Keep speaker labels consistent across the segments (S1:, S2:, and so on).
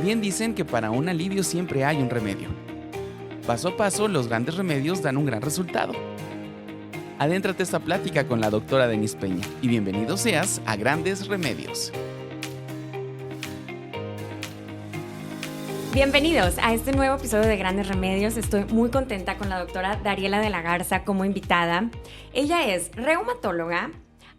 S1: bien dicen que para un alivio siempre hay un remedio. Paso a paso, los grandes remedios dan un gran resultado. Adéntrate a esta plática con la doctora Denise Peña y bienvenido seas a Grandes Remedios.
S2: Bienvenidos a este nuevo episodio de Grandes Remedios. Estoy muy contenta con la doctora Dariela de la Garza como invitada. Ella es reumatóloga.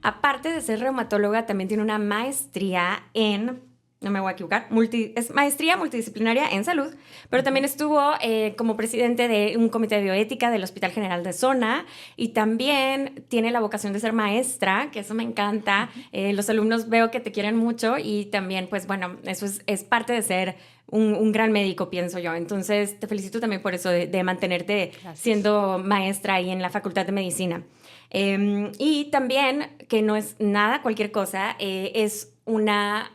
S2: Aparte de ser reumatóloga, también tiene una maestría en, no me voy a equivocar, es maestría multidisciplinaria en salud, pero también estuvo como presidente de un comité de bioética del Hospital General de Zona y también tiene la vocación de ser maestra, que eso me encanta. Los alumnos veo que te quieren mucho y también, pues bueno, eso es parte de ser un gran médico, pienso yo. Entonces, te felicito también por eso de mantenerte siendo maestra ahí en la Facultad de Medicina. Y también, que no es nada, cualquier cosa, es una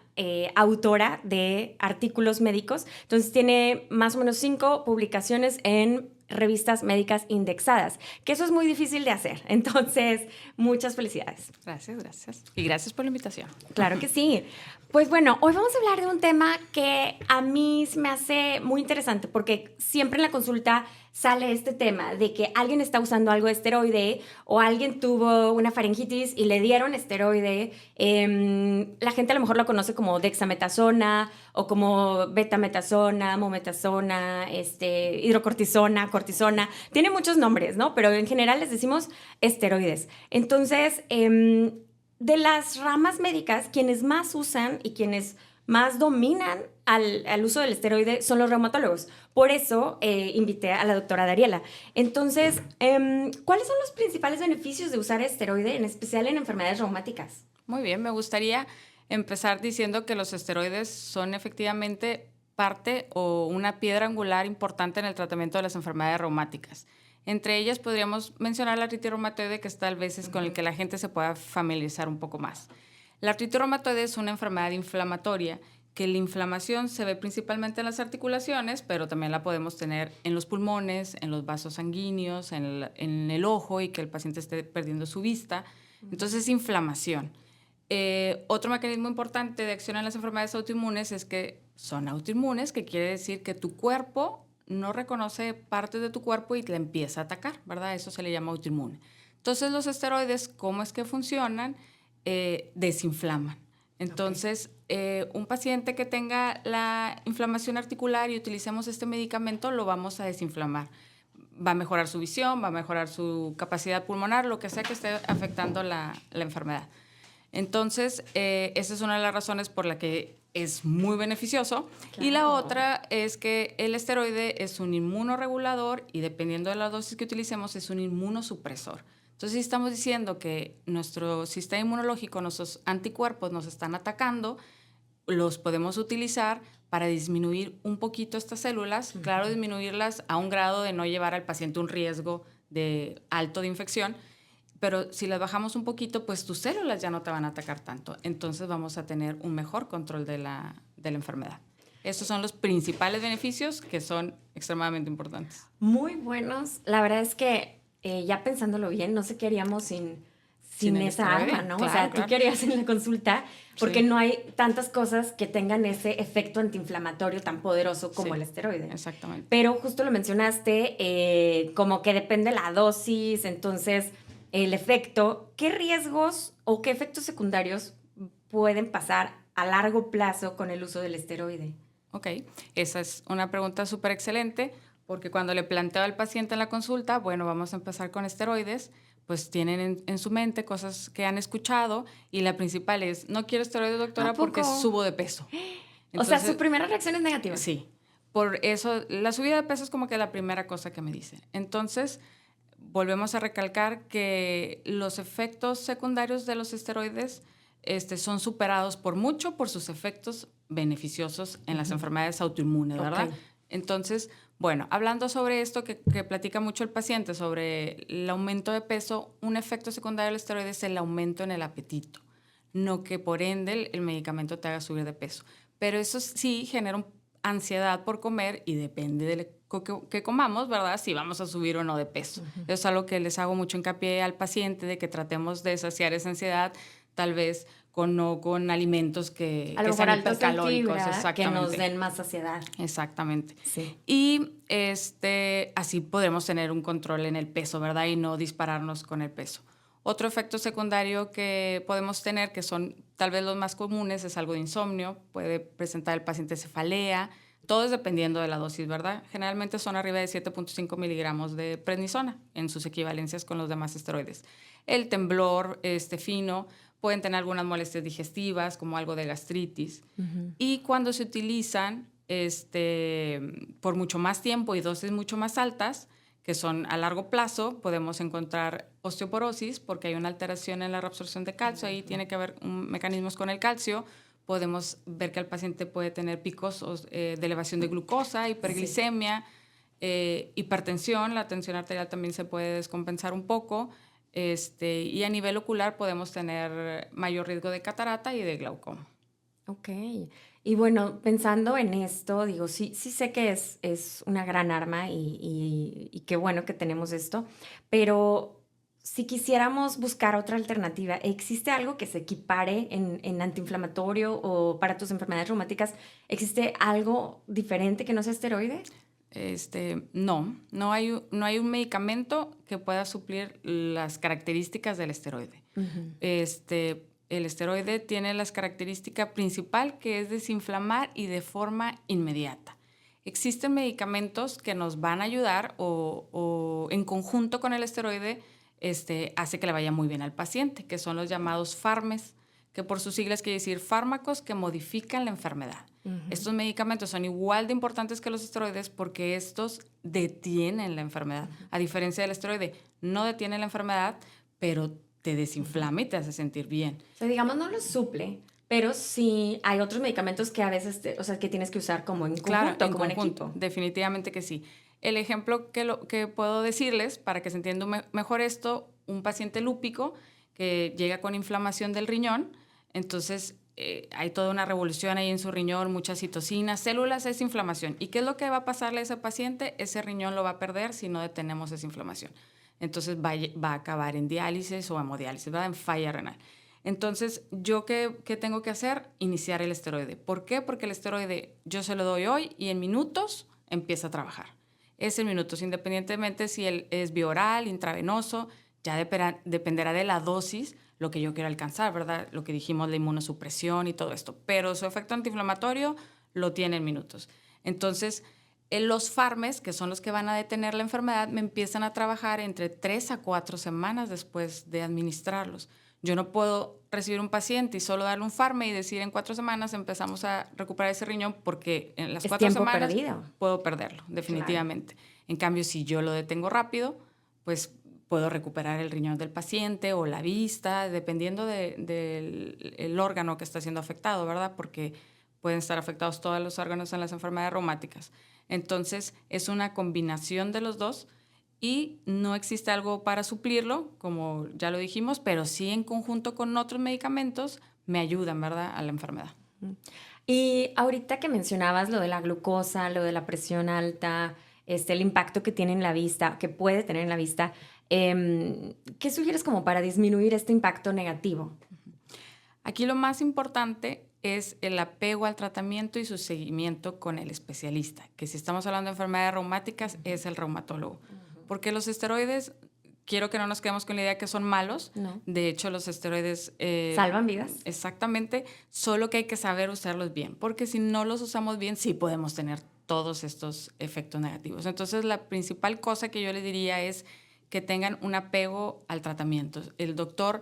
S2: autora de artículos médicos. Entonces, tiene más o menos 5 publicaciones en revistas médicas indexadas, que eso es muy difícil de hacer. Entonces, muchas felicidades.
S3: Gracias. Y gracias por la invitación.
S2: Claro que sí. Pues bueno, hoy vamos a hablar de un tema que a mí se me hace muy interesante porque siempre en la consulta sale este tema de que alguien está usando algo de esteroide o alguien tuvo una faringitis y le dieron esteroide. La gente a lo mejor lo conoce como dexametasona o como betametasona, mometasona, hidrocortisona, cortisona. Tiene muchos nombres, ¿no? Pero en general les decimos esteroides. Entonces, de las ramas médicas, quienes más usan y quienes más dominan al uso del esteroide son los reumatólogos. Por eso invité a la doctora Dariela. Entonces, ¿cuáles son los principales beneficios de usar esteroide, en especial en enfermedades reumáticas?
S3: Muy bien, me gustaría empezar diciendo que los esteroides son efectivamente parte o una piedra angular importante en el tratamiento de las enfermedades reumáticas. Entre ellas podríamos mencionar la artritis reumatoide, que es tal vez con el que la gente se pueda familiarizar un poco más. La artritis reumatoide es una enfermedad inflamatoria que la inflamación se ve principalmente en las articulaciones, pero también la podemos tener en los pulmones, en los vasos sanguíneos, en el ojo y que el paciente esté perdiendo su vista. Entonces, inflamación. Otro mecanismo importante de acción en las enfermedades autoinmunes es que son autoinmunes, que quiere decir que tu cuerpo no reconoce partes de tu cuerpo y te empieza a atacar, ¿verdad? Eso se le llama autoinmune. Entonces, los esteroides, ¿cómo es que funcionan? Desinflaman. Entonces, un paciente que tenga la inflamación articular y utilicemos este medicamento, lo vamos a desinflamar. Va a mejorar su visión, va a mejorar su capacidad pulmonar, lo que sea que esté afectando la enfermedad. Entonces, esa es una de las razones por la que es muy beneficioso. Claro. Y la otra es que el esteroide es un inmunorregulador y dependiendo de la dosis que utilicemos es un inmunosupresor. Entonces, si estamos diciendo que nuestro sistema inmunológico, nuestros anticuerpos nos están atacando, los podemos utilizar para disminuir un poquito estas células, claro, disminuirlas a un grado de no llevar al paciente un riesgo alto de infección, pero si las bajamos un poquito, pues tus células ya no te van a atacar tanto. Entonces vamos a tener un mejor control de la enfermedad. Estos son los principales beneficios que son extremadamente importantes.
S2: Muy buenos. La verdad es que ya pensándolo bien, no sé qué haríamos sin esa arma, ¿no? Claro, o sea, claro. Tú qué harías en la consulta porque sí. No hay tantas cosas que tengan ese efecto antiinflamatorio tan poderoso como el esteroide.
S3: Exactamente.
S2: Pero justo lo mencionaste, como que depende la dosis, entonces el efecto. ¿Qué riesgos o qué efectos secundarios pueden pasar a largo plazo con el uso del esteroide?
S3: Ok, esa es una pregunta súper excelente, porque cuando le planteo al paciente en la consulta, bueno, vamos a empezar con esteroides, pues tienen en su mente cosas que han escuchado y la principal es, no quiero esteroides, doctora, porque subo de peso.
S2: Entonces, o sea, su primera reacción es negativa.
S3: Sí, por eso la subida de peso es como que la primera cosa que me dicen. Entonces, volvemos a recalcar que los efectos secundarios de los esteroides son superados por mucho por sus efectos beneficiosos en las enfermedades autoinmunes, ¿verdad? Okay. Entonces, bueno, hablando sobre esto que platica mucho el paciente, sobre el aumento de peso, un efecto secundario del esteroide es el aumento en el apetito, no que por ende el medicamento te haga subir de peso. Pero eso sí genera ansiedad por comer y depende de que comamos, ¿verdad? Si vamos a subir o no de peso. Uh-huh. Eso es algo que les hago mucho hincapié al paciente, de que tratemos de saciar esa ansiedad, tal vez con alimentos que
S2: a lo mejor
S3: sean
S2: altos en
S3: hipercalóricos.
S2: fibra, que
S3: Exactamente.
S2: nos den más saciedad.
S3: Exactamente.
S2: Sí.
S3: Y así podremos tener un control en el peso, ¿verdad? Y no dispararnos con el peso. Otro efecto secundario que podemos tener, que son tal vez los más comunes, es algo de insomnio. Puede presentar el paciente cefalea. Todo es dependiendo de la dosis, ¿verdad? Generalmente son arriba de 7.5 miligramos de prednisona en sus equivalencias con los demás esteroides. El temblor fino, pueden tener algunas molestias digestivas, como algo de gastritis. Y cuando se utilizan por mucho más tiempo y dosis mucho más altas, que son a largo plazo, podemos encontrar osteoporosis porque hay una alteración en la reabsorción de calcio. Ahí tiene que haber mecanismos con el calcio. Podemos ver que el paciente puede tener picos de elevación de glucosa, hiperglicemia, hipertensión. La tensión arterial también se puede descompensar un poco. Y a nivel ocular podemos tener mayor riesgo de catarata y de glaucoma.
S2: Ok. Y bueno, pensando en esto, digo, sí sé que es una gran arma y qué bueno que tenemos esto, pero si quisiéramos buscar otra alternativa, ¿existe algo que se equipare en antiinflamatorio o para tus enfermedades reumáticas? ¿Existe algo diferente que no sea esteroide?
S3: No hay un medicamento que pueda suplir las características del esteroide. El esteroide tiene la característica principal, que es desinflamar y de forma inmediata. Existen medicamentos que nos van a ayudar o en conjunto con el esteroide hace que le vaya muy bien al paciente, que son los llamados fármacos, que por sus siglas quiere decir fármacos que modifican la enfermedad. Estos medicamentos son igual de importantes que los esteroides porque estos detienen la enfermedad. A diferencia del esteroide, no detiene la enfermedad, pero te desinflama y te hace sentir bien.
S2: O sea, digamos, no lo suple, pero sí hay otros medicamentos que a veces, que tienes que usar como en conjunto, como en equipo.
S3: Definitivamente que sí. El ejemplo que puedo decirles, para que se entienda mejor esto, un paciente lúpico que llega con inflamación del riñón, entonces hay toda una revolución ahí en su riñón, muchas citocinas, células, es inflamación. ¿Y qué es lo que va a pasarle a ese paciente? Ese riñón lo va a perder si no detenemos esa inflamación. Entonces va a acabar en diálisis o hemodiálisis, ¿verdad? En falla renal. Entonces, ¿yo qué tengo que hacer? Iniciar el esteroide. ¿Por qué? Porque el esteroide yo se lo doy hoy y en minutos empieza a trabajar. Es en minutos, independientemente si él es bioral, intravenoso, ya dependerá de la dosis, lo que yo quiero alcanzar, ¿verdad? Lo que dijimos, la inmunosupresión y todo esto. Pero su efecto antiinflamatorio lo tiene en minutos. Entonces, los fármacos, que son los que van a detener la enfermedad, me empiezan a trabajar entre 3 a 4 semanas después de administrarlos. Yo no puedo recibir un paciente y solo darle un fármaco y decir en 4 semanas empezamos a recuperar ese riñón, porque en las 4 semanas
S2: perdido.
S3: Puedo perderlo, definitivamente. Claro. En cambio, si yo lo detengo rápido, pues puedo recuperar el riñón del paciente o la vista, dependiendo del órgano que está siendo afectado, ¿verdad? Porque pueden estar afectados todos los órganos en las enfermedades reumáticas. Entonces, es una combinación de los dos y no existe algo para suplirlo, como ya lo dijimos, pero sí en conjunto con otros medicamentos me ayudan, ¿verdad?, a la enfermedad.
S2: Y ahorita que mencionabas lo de la glucosa, lo de la presión alta, el impacto que tiene en la vista, que puede tener en la vista, ¿qué sugieres como para disminuir este impacto negativo?
S3: Aquí lo más importante es el apego al tratamiento y su seguimiento con el especialista, que si estamos hablando de enfermedades reumáticas es el reumatólogo. Porque los esteroides, quiero que no nos quedemos con la idea que son malos.
S2: No.
S3: De hecho, los esteroides...
S2: ¿salvan vidas?
S3: Exactamente, solo que hay que saber usarlos bien, porque si no los usamos bien, sí podemos tener todos estos efectos negativos. Entonces, la principal cosa que yo les diría es que tengan un apego al tratamiento. El doctor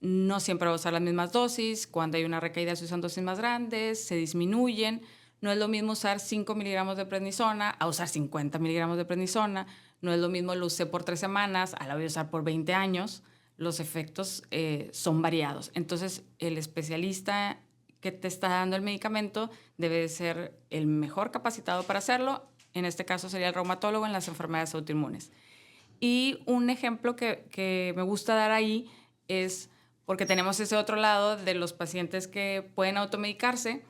S3: no siempre va a usar las mismas dosis. Cuando hay una recaída se usan dosis más grandes, se disminuyen. No es lo mismo usar 5 miligramos de prednisona a usar 50 miligramos de prednisona. No es lo mismo lo usé por 3 semanas a la voy a usar por 20 años. Los efectos son variados. Entonces, el especialista que te está dando el medicamento debe de ser el mejor capacitado para hacerlo. En este caso sería el reumatólogo en las enfermedades autoinmunes. Y un ejemplo que me gusta dar ahí es, porque tenemos ese otro lado de los pacientes que pueden automedicarse,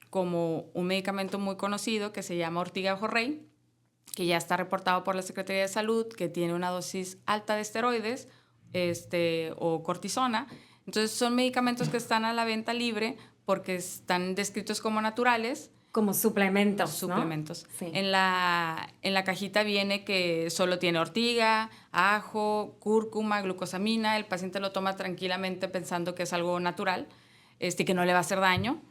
S3: como un medicamento muy conocido que se llama Ortiga-Jorrey, que ya está reportado por la Secretaría de Salud, que tiene una dosis alta de esteroides o cortisona. Entonces son medicamentos que están a la venta libre porque están descritos como naturales.
S2: Como suplementos,
S3: Suplementos.
S2: ¿no? Sí.
S3: En la cajita viene que solo tiene ortiga, ajo, cúrcuma, glucosamina. El paciente lo toma tranquilamente pensando que es algo natural, que no le va a hacer daño.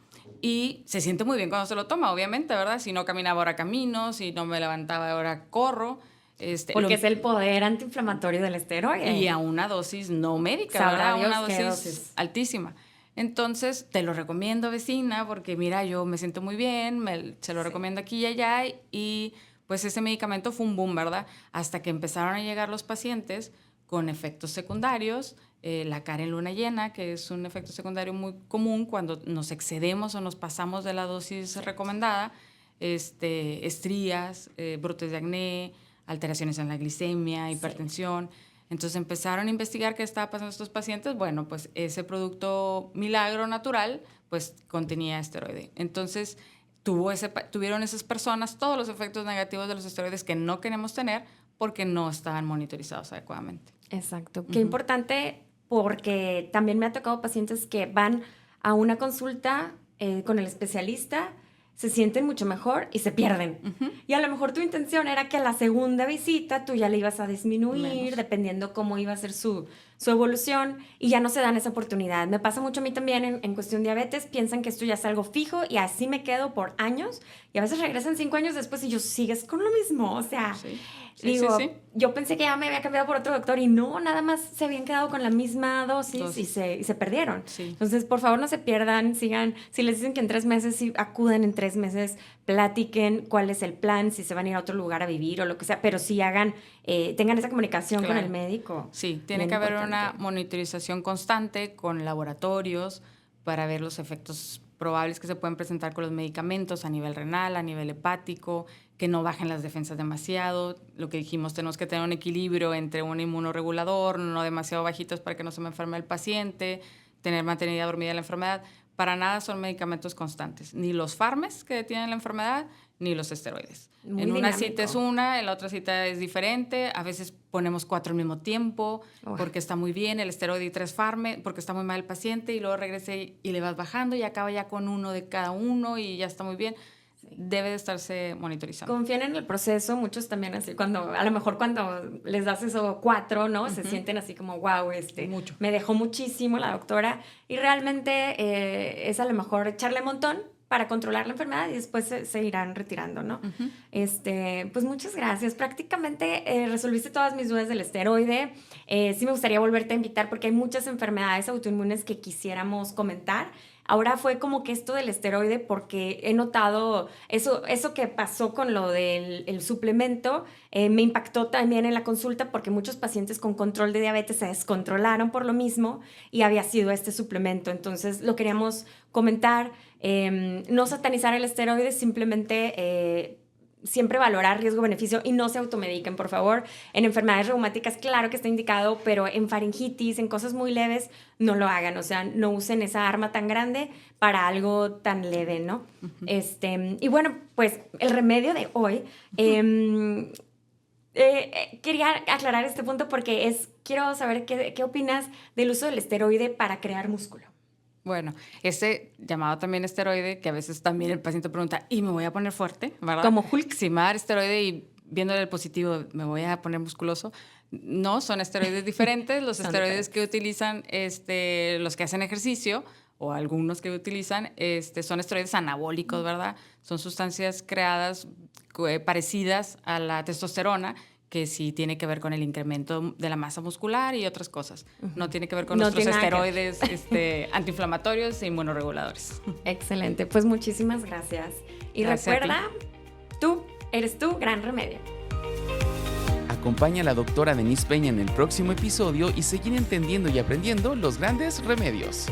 S3: Y se siente muy bien cuando se lo toma, obviamente, ¿verdad? Si no caminaba, ahora camino. Si no me levantaba, ahora corro.
S2: Porque es el poder antiinflamatorio del esteroide.
S3: Y a una dosis no médica,
S2: Sabrá
S3: ¿verdad?
S2: Dios
S3: Una
S2: qué
S3: dosis altísima. Entonces, te lo recomiendo, vecina, porque mira, yo me siento muy bien, se lo recomiendo aquí y allá, y pues ese medicamento fue un boom, ¿verdad? Hasta que empezaron a llegar los pacientes con efectos secundarios, la cara en luna llena, que es un efecto secundario muy común cuando nos excedemos o nos pasamos de la dosis recomendada, estrías, brotes de acné, alteraciones en la glicemia, hipertensión. Entonces empezaron a investigar qué estaba pasando a estos pacientes. Bueno, pues ese producto milagro natural, pues contenía esteroide. Entonces tuvieron esas personas todos los efectos negativos de los esteroides que no queremos tener porque no estaban monitorizados adecuadamente.
S2: Exacto. Qué importante, porque también me ha tocado pacientes que van a una consulta con el especialista, se sienten mucho mejor y se pierden. Y a lo mejor tu intención era que a la segunda visita tú ya le ibas a disminuir, dependiendo cómo iba a ser su evolución, y ya no se dan esa oportunidad. Me pasa mucho a mí también en cuestión de diabetes, piensan que esto ya es algo fijo y así me quedo por años, y a veces regresan 5 años después y yo, sigues con lo mismo, o sea... Sí. Yo pensé que ya me había cambiado por otro doctor y no, nada más se habían quedado con la misma dosis. Y se perdieron. Sí. Entonces, por favor, no se pierdan, sigan. Si les dicen que en 3 meses, sí, acudan en 3 meses, platiquen cuál es el plan, si se van a ir a otro lugar a vivir o lo que sea, pero sí tengan esa comunicación con el médico.
S3: Sí, tiene que haber una monitorización constante con laboratorios para ver los efectos probables que se pueden presentar con los medicamentos a nivel renal, a nivel hepático, que no bajen las defensas demasiado. Lo que dijimos, tenemos que tener un equilibrio entre un inmunorregulador, no demasiado bajitos para que no se me enferme el paciente, tener mantenida dormida la enfermedad. Para nada son medicamentos constantes, ni los fármacos que detienen la enfermedad, ni los esteroides.
S2: Muy
S3: en una
S2: dinámico.
S3: cita es una, en la otra cita es diferente. A veces ponemos 4 al mismo tiempo porque está muy bien el esteroide y 3 fármacos, porque está muy mal el paciente, y luego regrese y le vas bajando y acaba ya con uno de cada uno y ya está muy bien. Debe de estarse monitorizando.
S2: Confíen en el proceso, muchos también así, a lo mejor cuando les das eso 4, ¿no? Se sienten así como, wow,
S3: Mucho.
S2: Me dejó muchísimo la doctora, y realmente es a lo mejor echarle un montón para controlar la enfermedad y después se irán retirando, ¿no? Pues muchas gracias. Prácticamente resolviste todas mis dudas del esteroide. Sí me gustaría volverte a invitar porque hay muchas enfermedades autoinmunes que quisiéramos comentar. Ahora fue como que esto del esteroide, porque he notado eso que pasó con lo del suplemento, me impactó también en la consulta, porque muchos pacientes con control de diabetes se descontrolaron por lo mismo y había sido este suplemento. Entonces lo queríamos comentar, no satanizar el esteroide, simplemente... siempre valorar riesgo-beneficio y no se automediquen, por favor. En enfermedades reumáticas, claro que está indicado, pero en faringitis, en cosas muy leves, no lo hagan. O sea, no usen esa arma tan grande para algo tan leve, ¿no? Y bueno, pues el remedio de hoy... quería aclarar este punto porque quiero saber qué opinas del uso del esteroide para crear músculo.
S3: Bueno, llamado también esteroide, que a veces también el paciente pregunta, ¿y me voy a poner fuerte? ¿Verdad?
S2: Como Hulk.
S3: Si me va a dar esteroide y viéndole el positivo, ¿me voy a poner musculoso? No, son esteroides diferentes. Los esteroides que utilizan los que hacen ejercicio, o algunos que utilizan, son esteroides anabólicos, ¿verdad? Son sustancias creadas parecidas a la testosterona, que sí tiene que ver con el incremento de la masa muscular y otras cosas. No tiene que ver con nuestros esteroides antiinflamatorios e inmunorreguladores.
S2: Excelente, pues muchísimas gracias. Y gracias, recuerda, tú eres tu gran remedio.
S1: Acompaña a la doctora Denise Peña en el próximo episodio y seguir entendiendo y aprendiendo los grandes remedios.